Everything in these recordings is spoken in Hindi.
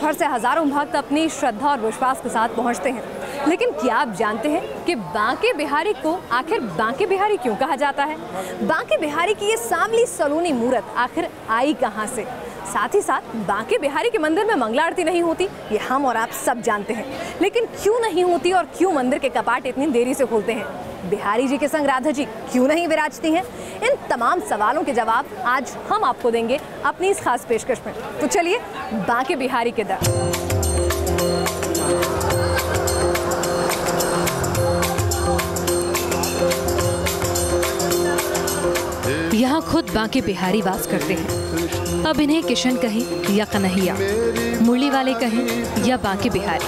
भर से हजारों भक्त अपनी श्रद्धा और विश्वास के साथ पहुंचते हैं। लेकिन क्या आप जानते हैं कि बांके बिहारी को आखिर बांके बिहारी क्यों कहा जाता है? बांके बिहारी की ये सांवली सलोनी मूर्त आखिर आई कहां से? साथ ही साथ बांके बिहारी के मंदिर में मंगला आरती नहीं होती, ये हम और आप सब जानते हैं। लेकिन क्यों नहीं होती और क्यों मंदिर के कपाट इतनी देरी से खुलते हैं? बिहारी जी के संग राधा जी क्यों नहीं विराजती हैं? इन तमाम सवालों के जवाब आज हम आपको देंगे अपनी इस खास पेशकश में। तो चलिए बांके बिहारी के दर। यहाँ खुद बांके बिहारी वास करते हैं। अब इन्हें किशन कहें या कन्हैया, मुरली वाले कहें या बांके बिहारी।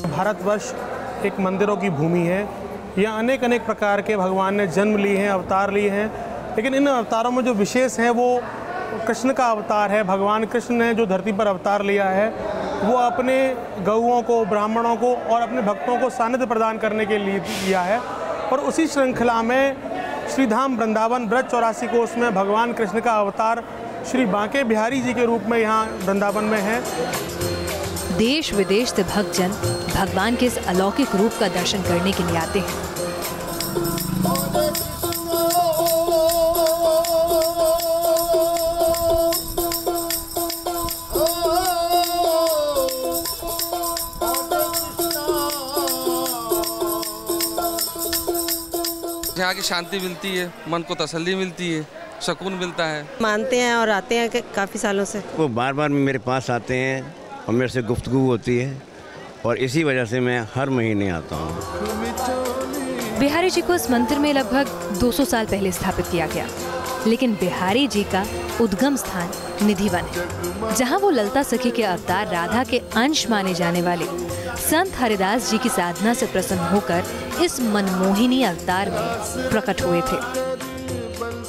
भारतवर्ष एक मंदिरों की भूमि है। यहाँ अनेक अनेक प्रकार के भगवान ने जन्म लिए हैं, अवतार लिए हैं। लेकिन इन अवतारों में जो विशेष है वो कृष्ण का अवतार है। भगवान कृष्ण ने जो धरती पर अवतार लिया है वो अपने गौओं को, ब्राह्मणों को और अपने भक्तों को सानिध्य प्रदान करने के लिए लिया है। और उसी श्रृंखला में श्रीधाम वृंदावन ब्रज 84 कोस में भगवान कृष्ण का अवतार श्री बांके बिहारी जी के रूप में यहाँ वृंदावन में है। देश विदेश से भक्तजन भगवान के इस अलौकिक रूप का दर्शन करने के लिए आते हैं। यहाँ की शांति मिलती है, मन को तसल्ली मिलती है, सुकून मिलता है। मानते हैं और आते हैं काफ़ी सालों से। वो बार बार मेरे पास आते हैं और मेरे से गुफ्तगू होती है और इसी वजह से मैं हर महीने आता हूँ। बिहारी जी को इस मंदिर में लगभग 200 साल पहले स्थापित किया गया। लेकिन बिहारी जी का उद्गम स्थान निधिवन है, जहाँ वो ललता सखी के अवतार राधा के अंश माने जाने वाले संत हरिदास जी की साधना से प्रसन्न होकर इस मनमोहिनी अवतार में प्रकट हुए थे।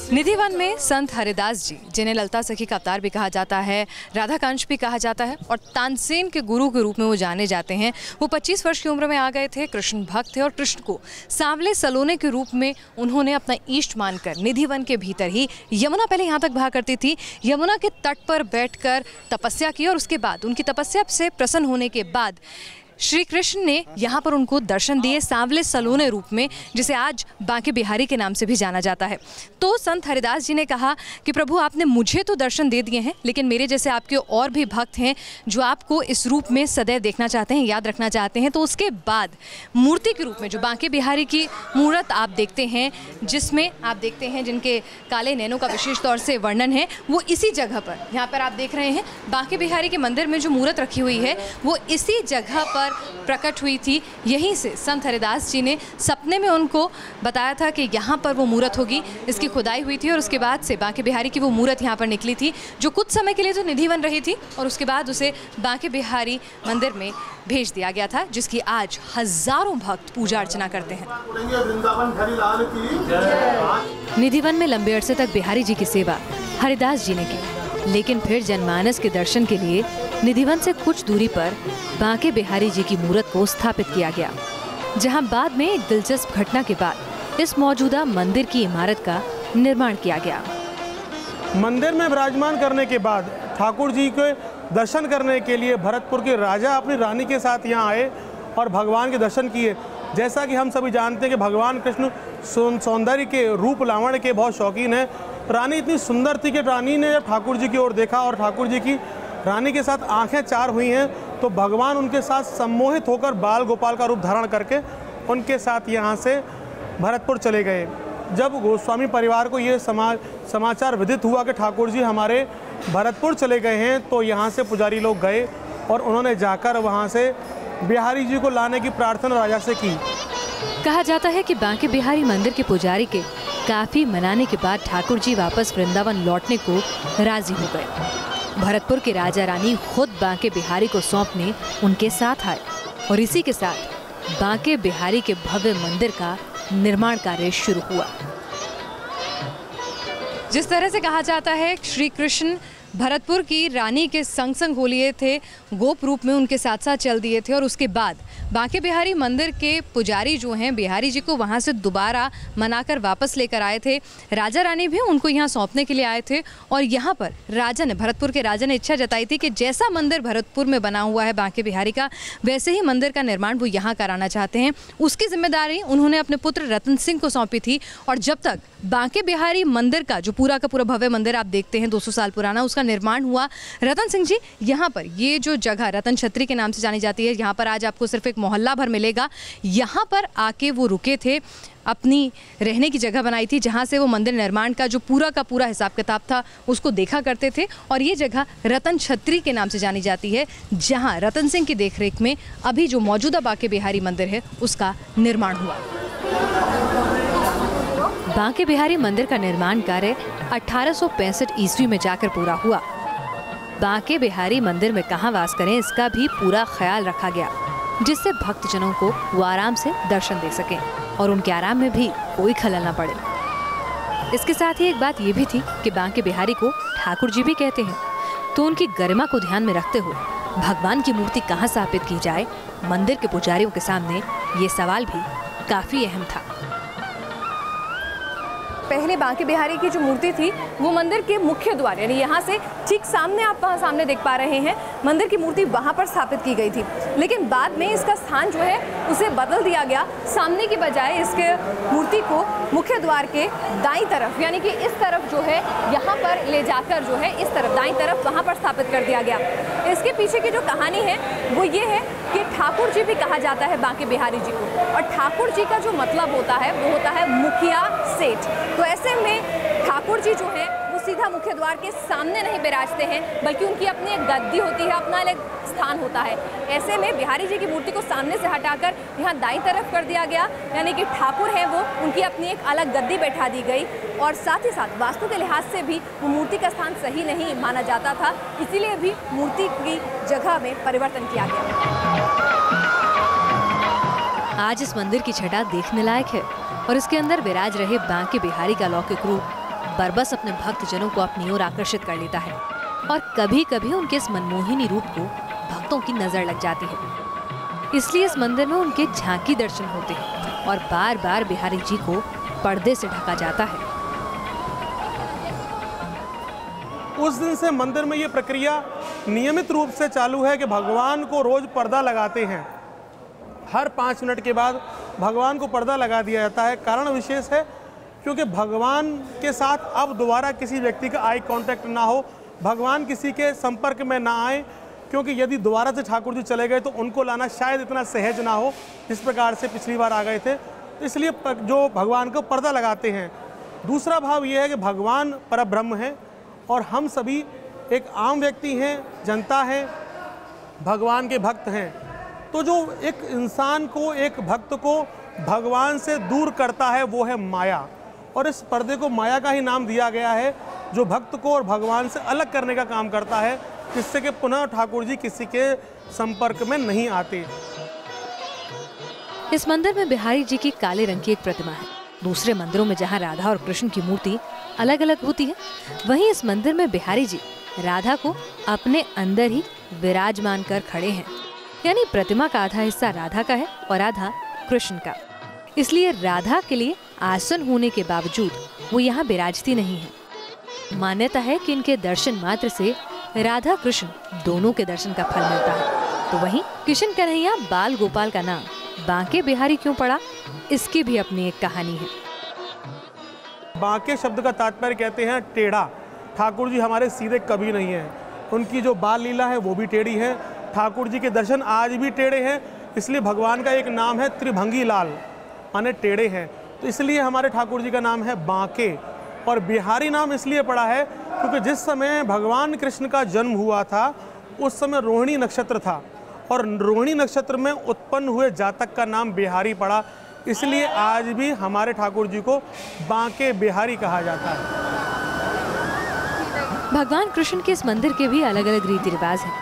निधिवन में संत हरिदास जी, जिन्हें ललता सखी का अवतार भी कहा जाता है, राधा का अंश भी कहा जाता है और तानसेन के गुरु के रूप में वो जाने जाते हैं, वो 25 वर्ष की उम्र में आ गए थे, कृष्ण भक्त थे और कृष्ण को सांवले सलोने के रूप में उन्होंने अपना इष्ट मानकर निधिवन के भीतर ही, यमुना पहले यहाँ तक बहा करती थी, यमुना के तट पर बैठकर तपस्या की और उसके बाद उनकी तपस्या से प्रसन्न होने के बाद श्री कृष्ण ने यहाँ पर उनको दर्शन दिए सांवले सलोने रूप में, जिसे आज बांके बिहारी के नाम से भी जाना जाता है। तो संत हरिदास जी ने कहा कि प्रभु आपने मुझे तो दर्शन दे दिए हैं, लेकिन मेरे जैसे आपके और भी भक्त हैं जो आपको इस रूप में सदैव देखना चाहते हैं, याद रखना चाहते हैं। तो उसके बाद मूर्ति के रूप में जो बांके बिहारी की मूर्त आप देखते हैं, जिसमें आप देखते हैं जिनके काले नैनों का विशेष तौर से वर्णन है, वो इसी जगह पर, यहाँ पर आप देख रहे हैं बांके बिहारी के मंदिर में जो मूर्त रखी हुई है वो इसी जगह पर प्रकट हुई थी। यहीं से संत हरिदास जी ने सपने में उनको बताया था कि यहाँ पर वो मूर्त होगी। इसकी खुदाई हुई थी और उसके बाद से बांके बिहारी की वो मूर्त यहाँ पर निकली थी, जो कुछ समय के लिए तो निधिवन रही थी और उसके बाद उसे बांके बिहारी मंदिर में भेज दिया गया था, जिसकी आज हजारों भक्त पूजा अर्चना करते हैं। निधिवन में लंबे अरसे तक बिहारी जी की सेवा हरिदास जी ने की, लेकिन फिर जनमानस के दर्शन के लिए निधिवन से कुछ दूरी पर बांके बिहारी जी की मूर्त को स्थापित किया गया, जहां बाद में एक दिलचस्प घटना के बाद इस मौजूदा मंदिर की इमारत का निर्माण किया गया। मंदिर में विराजमान करने के बाद ठाकुर जी के दर्शन करने के लिए भरतपुर के राजा अपनी रानी के साथ यहाँ आए और भगवान के दर्शन किए। जैसा कि हम सभी जानते हैं कि भगवान कृष्ण सौंदर्य के, रूप लावण्य के बहुत शौकीन है। रानी इतनी सुंदर थी कि रानी ने जब ठाकुर जी की ओर देखा और ठाकुर जी की रानी के साथ आंखें चार हुई हैं, तो भगवान उनके साथ सम्मोहित होकर बाल गोपाल का रूप धारण करके उनके साथ यहाँ से भरतपुर चले गए। जब गोस्वामी परिवार को ये समाचार विदित हुआ कि ठाकुर जी हमारे भरतपुर चले गए हैं, तो यहाँ से पुजारी लोग गए और उन्होंने जाकर वहाँ से बिहारी जी को लाने की प्रार्थना राजा से की। कहा जाता है कि बांके बिहारी मंदिर के पुजारी के काफी मनाने के बाद ठाकुर जी वापस वृंदावन लौटने को राजी हो गए। भरतपुर के राजा रानी खुद बांके बिहारी को सौंपने उनके साथ आए और इसी के साथ बांके बिहारी के भव्य मंदिर का निर्माण कार्य शुरू हुआ। जिस तरह से कहा जाता है श्री कृष्ण भरतपुर की रानी के संग संग हो लिए थे, गोप रूप में उनके साथ साथ चल दिए थे और उसके बाद बांके बिहारी मंदिर के पुजारी जो हैं बिहारी जी को वहाँ से दोबारा मनाकर वापस लेकर आए थे। राजा रानी भी उनको यहाँ सौंपने के लिए आए थे और यहाँ पर राजा ने, भरतपुर के राजा ने इच्छा जताई थी कि जैसा मंदिर भरतपुर में बना हुआ है बांके बिहारी का, वैसे ही मंदिर का निर्माण वो यहाँ कराना चाहते हैं। उसकी जिम्मेदारी उन्होंने अपने पुत्र रतन सिंह को सौंपी थी और जब तक बांके बिहारी मंदिर का जो पूरा का पूरा भव्य मंदिर आप देखते हैं 200 साल पुराना, उसका निर्माण हुआ, रतन सिंह जी यहाँ पर, ये जो जगह रतन छत्री के नाम से जानी जाती है, यहाँ पर आज आपको सिर्फ एक मोहल्ला भर मिलेगा। यहाँ पर आके वो रुके थे, अपनी रहने की जगह बनाई थी जहाँ से वो मंदिर निर्माण का जो पूरा का पूरा हिसाब किताब था उसको देखा करते थे और ये जगह रतन छत्री के नाम से जानी जाती है, जहाँ रतन सिंह की देखरेख में अभी जो मौजूदा बांके बिहारी मंदिर है उसका निर्माण हुआ। बांके बिहारी मंदिर का निर्माण कार्य 1865 ईस्वी में जाकर पूरा हुआ। बांके बिहारी मंदिर में कहाँ वास करें इसका भी पूरा ख्याल रखा गया, जिससे भक्तजनों को वो आराम से दर्शन दे सकें और उनके आराम में भी कोई खलल न पड़े। इसके साथ ही एक बात ये भी थी कि बांके बिहारी को ठाकुर जी भी कहते हैं, तो उनकी गरिमा को ध्यान में रखते हुए भगवान की मूर्ति कहाँ स्थापित की जाए, मंदिर के पुजारियों के सामने ये सवाल भी काफी अहम था। पहले बांके बिहारी की जो मूर्ति थी वो मंदिर के मुख्य द्वार, यानी यहाँ से ठीक सामने, आप वहाँ सामने देख पा रहे हैं, मंदिर की मूर्ति वहाँ पर स्थापित की गई थी। लेकिन बाद में इसका स्थान जो है उसे बदल दिया गया, सामने की बजाय इसके मूर्ति को मुख्य द्वार के दाईं तरफ, यानी कि इस तरफ जो है यहाँ पर ले जाकर जो है इस तरफ दाईं तरफ वहाँ पर स्थापित कर दिया गया। इसके पीछे की जो कहानी है वो ये है कि ठाकुर जी भी कहा जाता है बांके बिहारी जी को, और ठाकुर जी का जो मतलब होता है वो होता है मुखिया सेठ। तो ऐसे में ठाकुर जी जो है वो सीधा मुख्य द्वार के सामने नहीं विराजते हैं, बल्कि उनकी अपनी एक गद्दी होती है, अपना अलग स्थान होता है। ऐसे में बिहारी जी की मूर्ति को सामने से हटाकर यहाँ दाईं तरफ कर दिया गया, यानी कि ठाकुर हैं वो, उनकी अपनी एक अलग गद्दी बैठा दी गई और साथ ही साथ वास्तु के लिहाज से भी वो मूर्ति का स्थान सही नहीं माना जाता था, इसीलिए भी मूर्ति की जगह में परिवर्तन किया गया। आज इस मंदिर की छटा देखने लायक है और इसके अंदर विराज रहे बांके बिहारी का लौकिक रूप बरबस अपने भक्तजनों को अपनी ओर आकर्षित कर लेता है और कभी कभी उनके इस मनमोहिनी रूप को भक्तों की नजर लग जाती है। इसलिए इस मंदिर में उनके झांकी दर्शन होते हैं और बार बार बिहारी जी को पर्दे से ढका जाता है। उस दिन से मंदिर में ये प्रक्रिया नियमित रूप से चालू है कि भगवान को रोज पर्दा लगाते हैं। हर 5 मिनट के बाद भगवान को पर्दा लगा दिया जाता है। कारण विशेष है क्योंकि भगवान के साथ अब दोबारा किसी व्यक्ति का आई कांटेक्ट ना हो, भगवान किसी के संपर्क में ना आए, क्योंकि यदि दोबारा से ठाकुर जी चले गए तो उनको लाना शायद इतना सहज ना हो जिस प्रकार से पिछली बार आ गए थे। इसलिए जो भगवान को पर्दा लगाते हैं। दूसरा भाव ये है कि भगवान परब्रह्म है और हम सभी एक आम व्यक्ति हैं, जनता हैं, भगवान के भक्त हैं। तो जो एक इंसान को, एक भक्त को भगवान से दूर करता है वो है माया, और इस पर्दे को माया का ही नाम दिया गया है, जो भक्त को और भगवान से अलग करने का काम करता है, जिससे कि पुनः ठाकुर जी किसी के संपर्क में नहीं आते। इस मंदिर में बिहारी जी की काले रंग की एक प्रतिमा है। दूसरे मंदिरों में जहाँ राधा और कृष्ण की मूर्ति अलग अलग होती है, वहीं इस मंदिर में बिहारी जी राधा को अपने अंदर ही विराजमान कर खड़े हैं, यानी प्रतिमा का आधा हिस्सा राधा का है और आधा कृष्ण का। इसलिए राधा के लिए आसन होने के बावजूद वो यहाँ विराजती नहीं है। मान्यता है कि इनके दर्शन मात्र से राधा कृष्ण दोनों के दर्शन का फल मिलता है। तो वहीं कृष्ण कन्हैया बाल गोपाल का नाम बांके बिहारी क्यों पड़ा, इसकी भी अपनी एक कहानी है। बांके शब्द का तात्पर्य कहते हैं टेढ़ा। ठाकुर जी हमारे सीधे कभी नहीं है, उनकी जो बाल लीला है वो भी टेढ़ी है। ठाकुर जी के दर्शन आज भी टेढ़े हैं, इसलिए भगवान का एक नाम है त्रिभंगी लाल, माने टेढ़े हैं। तो इसलिए हमारे ठाकुर जी का नाम है बांके। और बिहारी नाम इसलिए पड़ा है क्योंकि जिस समय भगवान कृष्ण का जन्म हुआ था उस समय रोहिणी नक्षत्र था, और रोहिणी नक्षत्र में उत्पन्न हुए जातक का नाम बिहारी पड़ा, इसलिए आज भी हमारे ठाकुर जी को बांके बिहारी कहा जाता है। भगवान कृष्ण के इस मंदिर के भी अलग अलग रीति रिवाज हैं।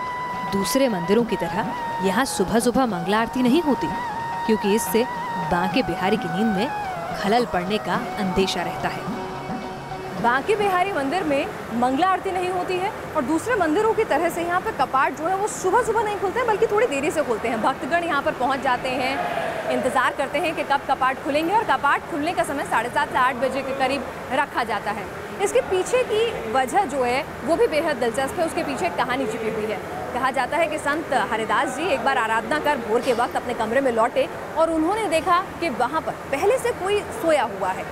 दूसरे मंदिरों की तरह यहाँ सुबह सुबह मंगला आरती नहीं होती, क्योंकि इससे बांके बिहारी की नींद में खलल पड़ने का अंदेशा रहता है। बांके बिहारी मंदिर में मंगला आरती नहीं होती है और दूसरे मंदिरों की तरह से यहाँ पर कपाट जो है वो सुबह सुबह नहीं खुलते हैं, बल्कि थोड़ी देरी से खुलते हैं। भक्तगण यहाँ पर पहुँच जाते हैं, इंतज़ार करते हैं कि कब कपाट खुलेंगे और कपाट खुलने का समय 7:30 से 8 बजे के करीब रखा जाता है। इसके पीछे की वजह जो है वो भी बेहद दिलचस्प है, उसके पीछे एक कहानी छिपी हुई है। कहा जाता है कि संत हरिदास जी एक बार आराधना कर भोर के वक्त अपने कमरे में लौटे और उन्होंने देखा कि वहाँ पर पहले से कोई सोया हुआ है।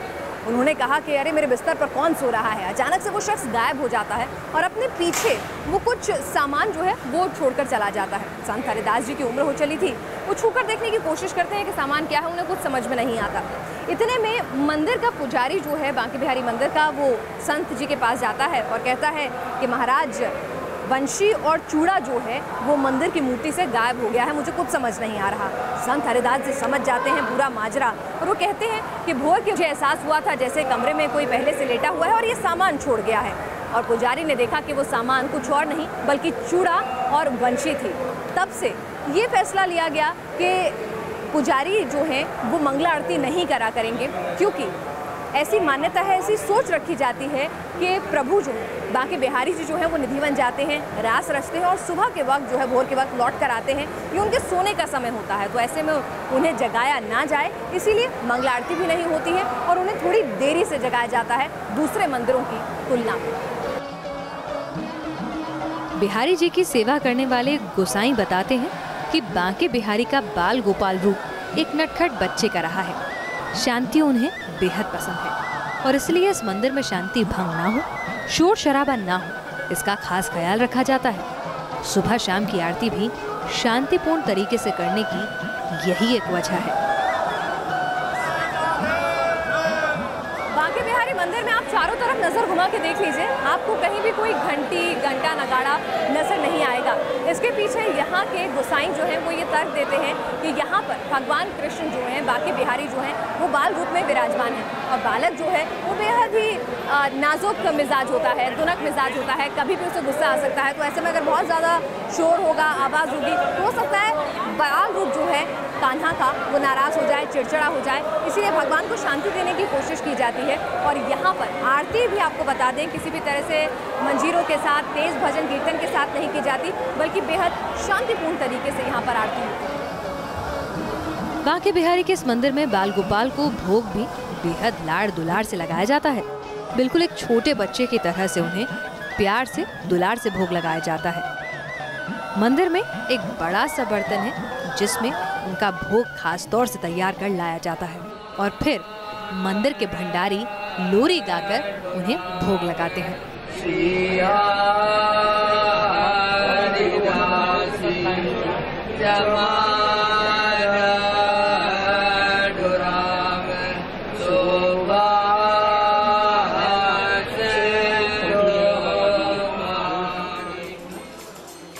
उन्होंने कहा कि अरे मेरे बिस्तर पर कौन सो रहा है। अचानक से वो शख्स गायब हो जाता है और अपने पीछे वो कुछ सामान जो है वो छोड़कर चला जाता है। संत हरिदास जी की उम्र हो चली थी, वो छूकर देखने की कोशिश करते हैं कि सामान क्या है, उन्हें कुछ समझ में नहीं आता। इतने में मंदिर का पुजारी जो है बांके बिहारी मंदिर का, वो संत जी के पास जाता है और कहता है कि महाराज वंशी और चूड़ा जो है वो मंदिर की मूर्ति से गायब हो गया है, मुझे कुछ समझ नहीं आ रहा। संत हरिदास जी समझ जाते हैं पूरा माजरा और वो कहते हैं कि भोर के मुझे एहसास हुआ था जैसे कमरे में कोई पहले से लेटा हुआ है और ये सामान छोड़ गया है। और पुजारी ने देखा कि वो सामान कुछ और नहीं बल्कि चूड़ा और वंशी थी। तब से ये फैसला लिया गया कि पुजारी जो है वो मंगला आरती नहीं करा करेंगे, क्योंकि ऐसी मान्यता है, ऐसी सोच रखी जाती है कि प्रभु जो है बांके बिहारी जी जो है वो निधि बन जाते हैं, रास रचते हैं और सुबह के वक्त जो है भोर के वक्त लौट कर आते हैं। ये उनके सोने का समय होता है, तो ऐसे में उन्हें जगाया ना जाए, इसीलिए मंगला आरती भी नहीं होती है और उन्हें थोड़ी देरी से जगाया जाता है दूसरे मंदिरों की तुलना में। बिहारी जी की सेवा करने वाले गोसाई बताते हैं कि बांके बिहारी का बाल गोपाल रूप एक नटखट बच्चे का रहा है। शांति उन्हें बेहद पसंद है और इसलिए इस मंदिर में शांति भंग ना हो, शोर शराबा ना हो, इसका खास ख्याल रखा जाता है। सुबह शाम की आरती भी शांतिपूर्ण तरीके से करने की यही एक वजह है। बांके बिहारी मंदिर में आप चारों तरफ नजर घुमा के देख लीजिए, आपको कहीं भी कोई घंटा नगाड़ा नजर नहीं आएगा। इसके पीछे यहाँ के गोसाई जो हैं वो ये तर्क देते हैं कि यहाँ पर भगवान कृष्ण जो हैं बांके बिहारी जो हैं वो बाल रूप में विराजमान हैं और बालक जो है वो बेहद ही नाजुक मिजाज होता है, तुनक मिजाज होता है, कभी भी उसे गुस्सा आ सकता है। तो ऐसे में अगर बहुत ज़्यादा शोर होगा, आवाज़ होगी, तो हो सकता है बाल रूप जो है कान्हा का वो नाराज़ हो जाए, चिड़चिड़ा हो जाए। इसीलिए भगवान को शांति देने की कोशिश की जाती है। और यहाँ पर आरती भी आपको बता दें किसी भी तरह से मंजीरों के साथ, तेज भजन कीर्तन के साथ नहीं की जाती, बल्कि बेहद शांतिपूर्ण तरीके से यहाँ पर आरती होती है। बांके बिहारी के इस मंदिर में बाल गोपाल को भोग भी बेहद लाड़ दुलार से लगाया जाता है। बिल्कुल एक छोटे बच्चे की तरह से उन्हें प्यार से दुलार से भोग लगाया जाता है। मंदिर में एक बड़ा सा बर्तन है जिसमें उनका भोग खास तौर से तैयार कर लाया जाता है और फिर मंदिर के भंडारी लोरी गाकर उन्हें भोग लगाते हैं।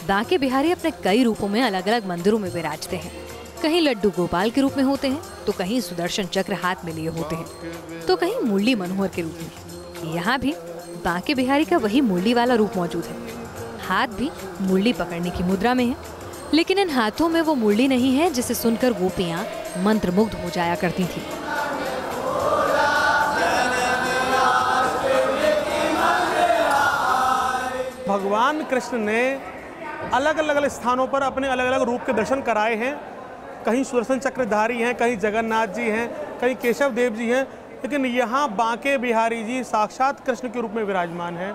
बांके बिहारी अपने कई रूपों में अलग अलग मंदिरों में विराजते हैं। कहीं लड्डू गोपाल के रूप में होते हैं, तो कहीं सुदर्शन चक्र हाथ में लिए होते हैं, तो कहीं मुरली मनोहर के रूप में। यहाँ भी बांके बिहारी का वही मुरली वाला रूप मौजूद है। हाथ भी मुरली पकड़ने की मुद्रा में है, लेकिन इन हाथों में वो मुरली नहीं है जिसे सुनकर गोपियाँ मंत्रमुग्ध हो जाया करती थी। भगवान कृष्ण ने अलग अलग स्थानों पर अपने अलग अलग रूप के दर्शन कराए हैं। कहीं सुदर्शन चक्रधारी हैं, कहीं जगन्नाथ जी हैं, कहीं केशव देव जी हैं, लेकिन यहाँ बांके बिहारी जी साक्षात कृष्ण के रूप में विराजमान हैं।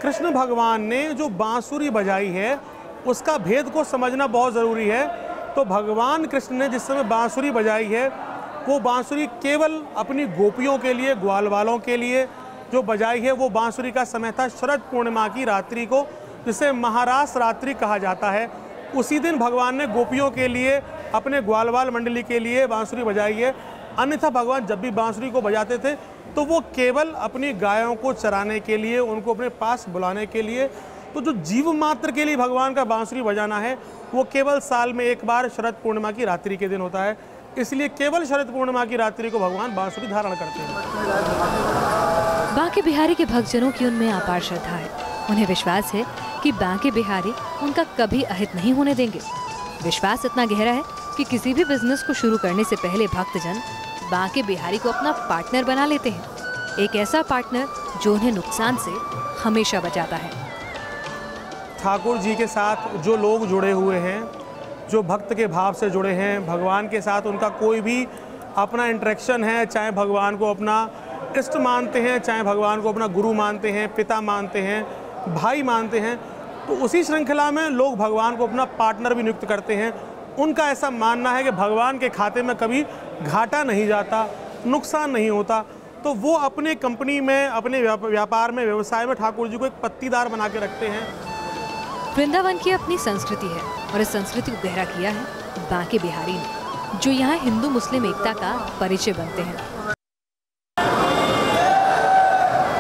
कृष्ण भगवान ने जो बांसुरी बजाई है उसका भेद को समझना बहुत ज़रूरी है। तो भगवान कृष्ण ने जिस समय बांसुरी बजाई है वो बांसुरी केवल अपनी गोपियों के लिए, ग्वाल वालों के लिए जो बजाई है, वो बांसुरी का समय था शरद पूर्णिमा की रात्रि को, जिसे महारास रात्रि कहा जाता है। उसी दिन भगवान ने गोपियों के लिए, अपने ग्वालवाल मंडली के लिए बांसुरी बजाई है। अन्यथा भगवान जब भी बांसुरी को बजाते थे तो वो केवल अपनी गायों को चराने के लिए, उनको अपने पास बुलाने के लिए। तो जो जीव मात्र के लिए भगवान का बांसुरी बजाना है वो केवल साल में एक बार शरद पूर्णिमा की रात्रि के दिन होता है। इसलिए केवल शरद पूर्णिमा की रात्रि को भगवान बांसुरी धारण करते हैं। बांके बिहारी के भक्तजनों की उनमें अपार श्रद्धा है। उन्हें विश्वास है कि बांके बिहारी उनका कभी अहित नहीं होने देंगे। विश्वास इतना गहरा है कि किसी भी बिजनेस को शुरू करने से पहले भक्तजन बांके बिहारी को अपना पार्टनर बना लेते हैं। एक ऐसा पार्टनर जो उन्हें नुकसान से हमेशा बचाता है। ठाकुर जी के साथ जो लोग जुड़े हुए हैं, जो भक्त के भाव से जुड़े हैं, भगवान के साथ उनका कोई भी अपना इंटरेक्शन है, चाहे भगवान को अपना इष्ट मानते हैं, चाहे भगवान को अपना गुरु मानते हैं, पिता मानते हैं, भाई मानते हैं, तो उसी श्रृंखला में लोग भगवान को अपना पार्टनर भी नियुक्त करते हैं। उनका ऐसा मानना है कि भगवान के खाते में कभी घाटा नहीं जाता, नुकसान नहीं होता, तो वो अपने कंपनी में, अपने व्यापार में, व्यवसाय में ठाकुर जी को एक पत्तीदार बना के रखते हैं। वृंदावन की अपनी संस्कृति है और इस संस्कृति को गहरा किया है बांके बिहारी ने, जो यहाँ हिंदू मुस्लिम एकता का परिचय बनते हैं।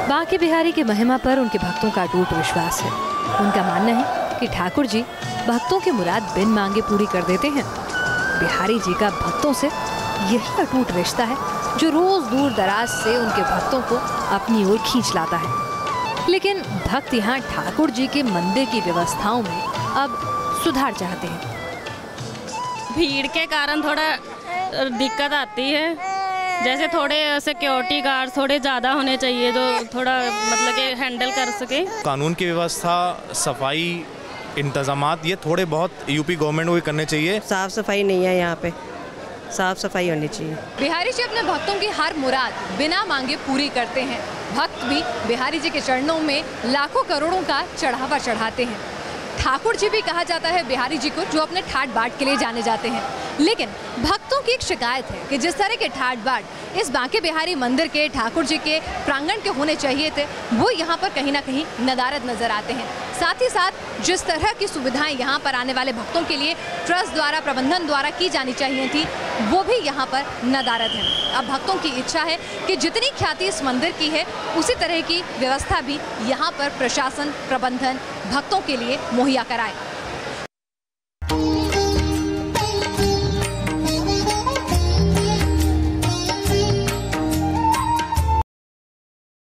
बांके बिहारी की महिमा पर उनके भक्तों का अटूट विश्वास है। उनका मानना है कि ठाकुर जी भक्तों की मुराद बिन मांगे पूरी कर देते हैं। बिहारी जी का भक्तों से यही अटूट रिश्ता है जो रोज दूर दराज से उनके भक्तों को अपनी ओर खींच लाता है। लेकिन भक्त यहाँ ठाकुर जी के मंदिर की व्यवस्थाओं में अब सुधार चाहते हैं। भीड़ के कारण थोड़ा दिक्कत आती है, जैसे थोड़े सिक्योरिटी गार्ड थोड़े ज़्यादा होने चाहिए, तो थोड़ा मतलब कि हैंडल कर सके। कानून की व्यवस्था, सफाई इंतजामात, ये थोड़े बहुत यूपी गवर्नमेंट को भी करने चाहिए। साफ़ सफाई नहीं है यहाँ पे, साफ़ सफाई होनी चाहिए। बिहारी जी अपने भक्तों की हर मुराद बिना मांगे पूरी करते हैं। भक्त भी बिहारी जी के चरणों में लाखों करोड़ों का चढ़ावा चढ़ाते हैं। ठाकुर जी भी कहा जाता है बिहारी जी को, जो अपने ठाट बाट के लिए जाने जाते हैं। लेकिन भक्तों की एक शिकायत है कि जिस तरह के ठाट बाट इस बांके बिहारी मंदिर के ठाकुर जी के प्रांगण के होने चाहिए थे, वो यहाँ पर कहीं ना कहीं नदारद नजर आते हैं। साथ ही साथ जिस तरह की सुविधाएं यहाँ पर आने वाले भक्तों के लिए ट्रस्ट द्वारा, प्रबंधन द्वारा की जानी चाहिए थी, वो भी यहाँ पर नदारद है। अब भक्तों की इच्छा है कि जितनी ख्याति इस मंदिर की है, उसी तरह की व्यवस्था भी यहाँ पर प्रशासन, प्रबंधन भक्तों के लिए मुहैया कराए।